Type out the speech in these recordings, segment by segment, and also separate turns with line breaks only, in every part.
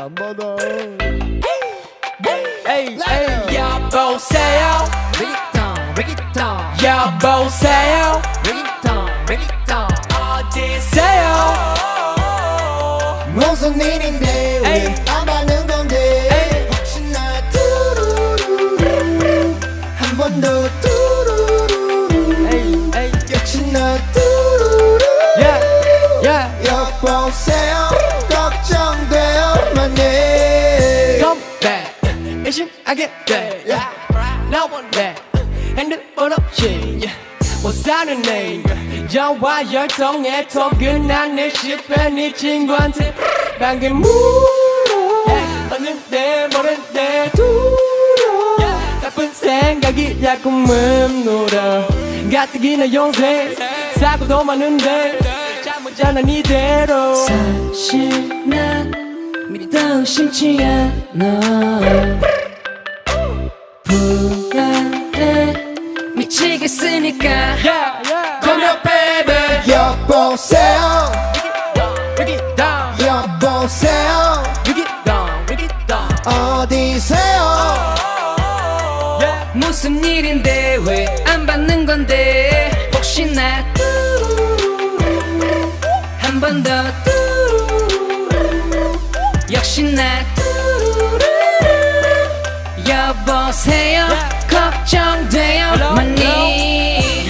한 번 더.
에이 에이 여보세요 여보세요 어디세요
무슨 일인데 왜 안 받는 건데 혹시나 뚜루루루 한 번 더 뚜루루루 역시나 뚜루루루 여보세요 걱정돼요 만네
Come back 의심하게 돼 나 원래 핸드폰 없이 못 사는 내 전화 열통에 톡은 내 실패 네 친구한테 방금 물어 봤는데 모른데 둘어 나쁜 생각이 자꾸 맴돌아 가뜩이나 용세 사고도 많은데 잘못잖아 니대로
사실 난 믿어 심지 않아 불안해 미치겠으니까
Come here baby
여보세요
Break it down
여보세요
Break it down Break it down
어디세요
무슨 일인데 왜 안 받는 건데 혹시나 한 번 더 역시나 여보세요 걱정돼요 많이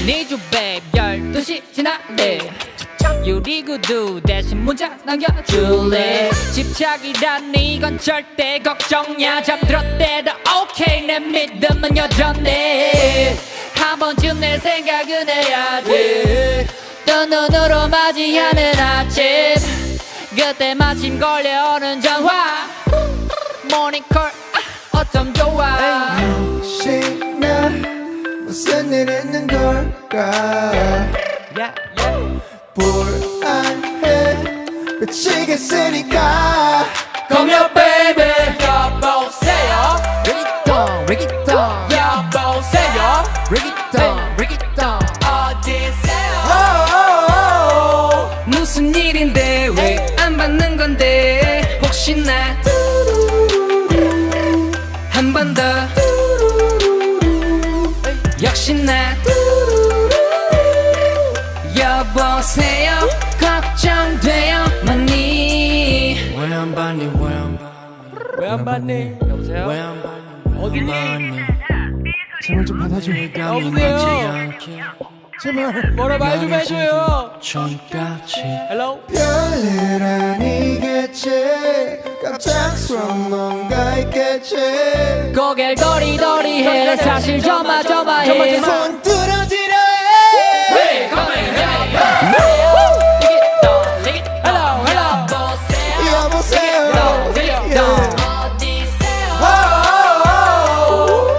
Need you babe 12시 지났네 유리구두 대신 문자 남겨줄래 집착이란 이건 절대 걱정야 잠들었대도 오케이 내 믿음은 여전해 한 번쯤 내 생각은 해야지 또 눈으로 맞이하는 아침 그때 마침 걸려오는 전화 모닝콜 어쩜 좋아
혹시나 무슨 일 있는 걸까 불안해 미치겠으니까
Come here baby 여보세요 Break it down Break it down 여보세요 Break it down Break it down 어디세요
무슨 일인데 왜 안 받는 건데 혹시나 한 번 더 역시나 여보세요 걱정돼요 많이
왜 안 받니 왜 안 받니 여보세요 어디니
제발 좀 받아줘
여보세요
제발
뭐라 말 좀 해줘요 Hello
별일 아니겠지 갑작스러운 뭔가 있겠지
고개를 도리도리해 사실 저마저마해
손 들어지려 해
Hello hello
여보세요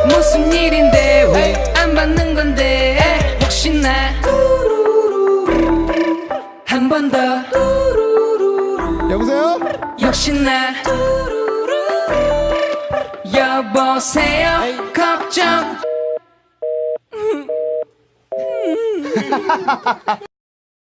무슨 일인데 왜 안 받는 건데 혹시나 한 번 더
여보세요
역시나 여보세요 걱정